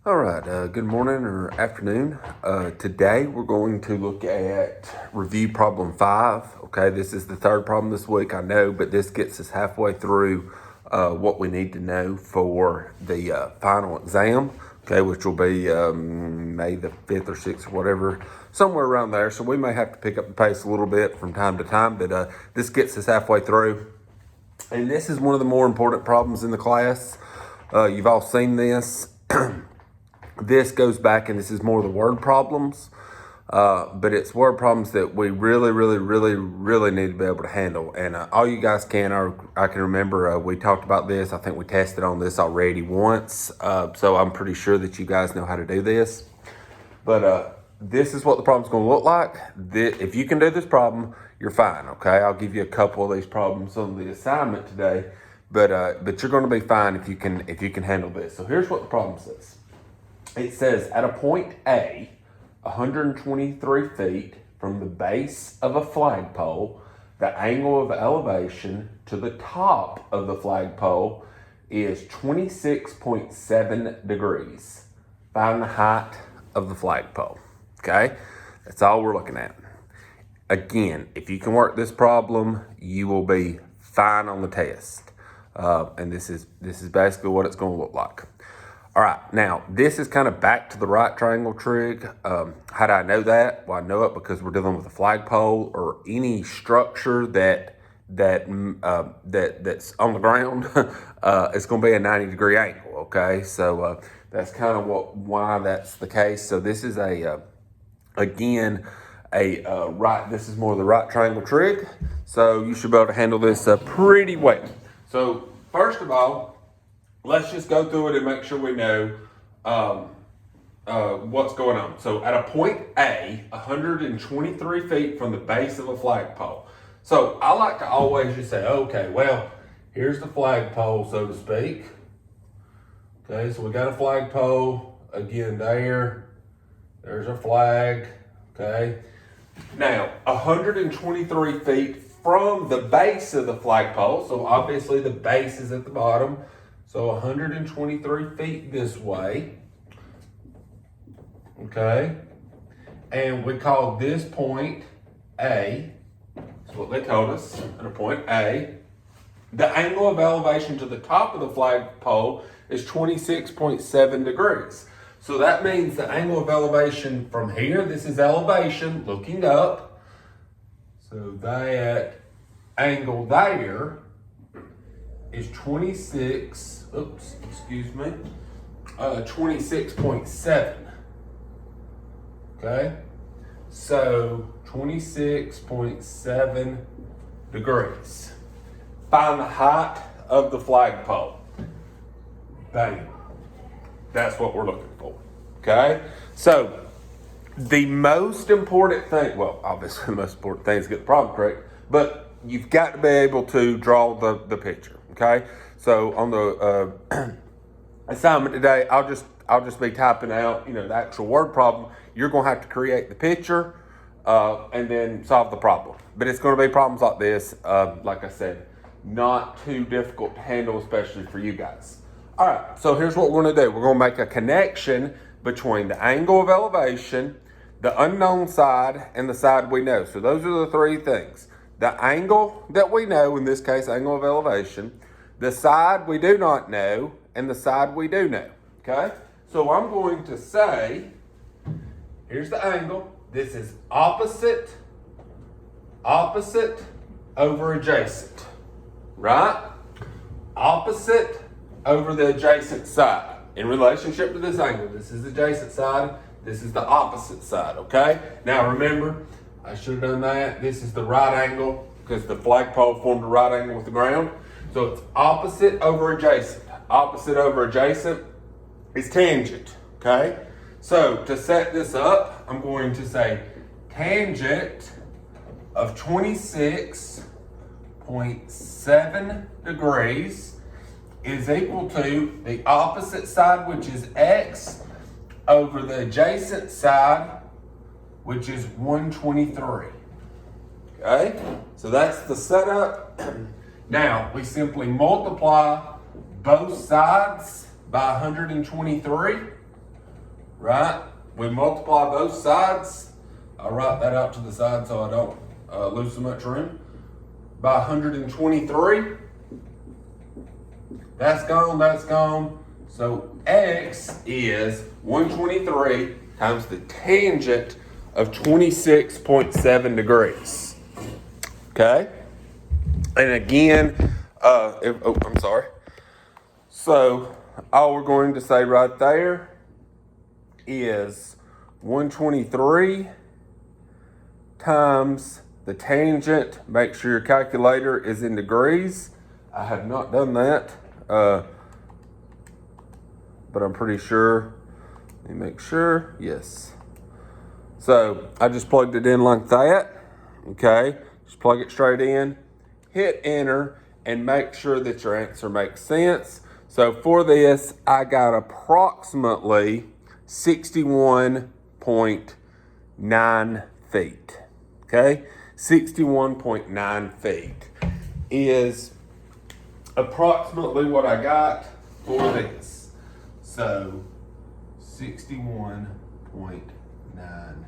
All right, good morning or afternoon. Today we're going to look at review problem 5. Okay, this is the third problem this week, I know, but this gets us halfway through what we need to know for the final exam, okay, which will be May the 5th or 6th or whatever, somewhere around there. So we may have to pick up the pace a little bit from time to time, but this gets us halfway through. And this is one of the more important problems in the class. You've all seen this. This goes back, and this is more the word problems, but it's word problems that we really need to be able to handle. And all you guys can, I can remember we talked about this. I think we tested on this already once, so I'm pretty sure that you guys know how to do this. But this is what the problem's going to look like. If you can do this problem, you're fine, okay? I'll give you a couple of these problems on the assignment today, but you're going to be fine if you can handle this. So here's what the problem says. It says, at a point A, 123 feet from the base of a flagpole, the angle of elevation to the top of the flagpole is 26.7 degrees. Find the height of the flagpole, okay? That's all we're looking at. Again, if you can work this problem, you will be fine on the test. And this is basically what it's going to look like. All right, now this is kind of back to the right triangle trig. How do I know that? Well, I know it because we're dealing with a flagpole or any structure that's on the ground. It's going to be a 90-degree angle. Okay, so that's kind of why that's the case. So this is right. This is more the right triangle trig. So you should be able to handle this pretty well. So first of all, let's just go through it and make sure we know what's going on. So at a point A, 123 feet from the base of a flagpole. So I like to always just say, okay, well, here's the flagpole, so to speak. Okay, so we got a flagpole, again there's a flag, okay. Now, 123 feet from the base of the flagpole, so obviously the base is at the bottom. So 123 feet this way, okay? And we call this point A. That's what they told us, at a point A. The angle of elevation to the top of the flagpole is 26.7 degrees. So that means the angle of elevation from here, this is elevation, looking up. So that angle there is 26.7. Okay, so 26.7 degrees. Find the height of the flagpole. Bam. That's what we're looking for. Okay, so the most important thing, well, obviously the most important thing is to get the problem correct, but you've got to be able to draw the picture. Okay, so on the assignment today, I'll just be typing out, the actual word problem. You're going to have to create the picture and then solve the problem. But it's going to be problems like this, like I said, not too difficult to handle, especially for you guys. All right, so here's what we're going to do. We're going to make a connection between the angle of elevation, the unknown side, and the side we know. So those are the three things. The angle that we know, in this case, angle of elevation, the side we do not know, and the side we do know, okay? So I'm going to say, here's the angle. This is opposite over adjacent, right? Opposite over the adjacent side. In relationship to this angle, this is the adjacent side, this is the opposite side, okay? Now remember, I should have done that. This is the right angle because the flagpole formed a right angle with the ground. So it's opposite over adjacent. Opposite over adjacent is tangent, okay? So to set this up, I'm going to say tangent of 26.7 degrees is equal to the opposite side, which is x, over the adjacent side, which is 123. Okay, so that's the setup. Now we simply multiply both sides by 123. right? We multiply both sides. I'll write that out to the side so I don't lose so much room. By 123. That's gone, that's gone. So x is 123 times the tangent of 26.7 degrees. Okay? And again, I'm sorry. So all we're going to say right there is 123 times the tangent. Make sure your calculator is in degrees. I have not done that, but I'm pretty sure. Let me make sure. Yes. So I just plugged it in like that. Okay. Just plug it straight in. Hit enter and make sure that your answer makes sense. So for this, I got approximately 61.9 feet. Okay, 61.9 feet is approximately what I got for this. So 61.9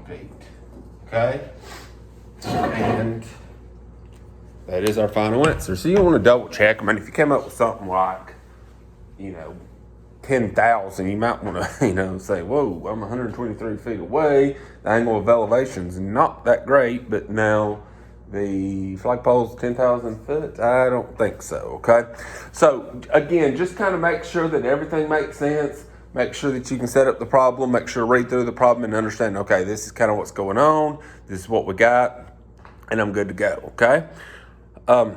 feet. Okay, and that is our final answer. So you want to double check. I mean, if you came up with something like, 10,000, you might want to, say, whoa, I'm 123 feet away. The angle of elevation is not that great, but now the flagpole's 10,000 foot. I don't think so, okay? So, again, just kind of make sure that everything makes sense. Make sure that you can set up the problem. Make sure to read through the problem and understand, okay, this is kind of what's going on. This is what we got, and I'm good to go, okay?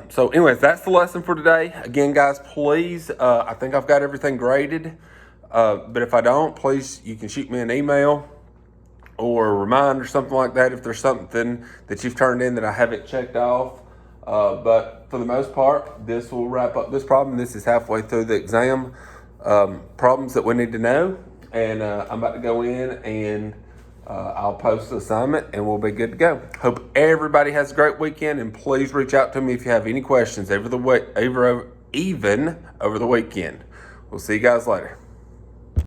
So anyways, that's the lesson for today. Again, guys, please, I think I've got everything graded. But if I don't, please, you can shoot me an email or a reminder, something like that, if there's something that you've turned in that I haven't checked off. But for the most part, this will wrap up this problem. This is halfway through the exam, problems that we need to know. And I'm about to go in and I'll post the assignment and we'll be good to go. Hope everybody has a great weekend, and please reach out to me if you have any questions even over the weekend. We'll see you guys later.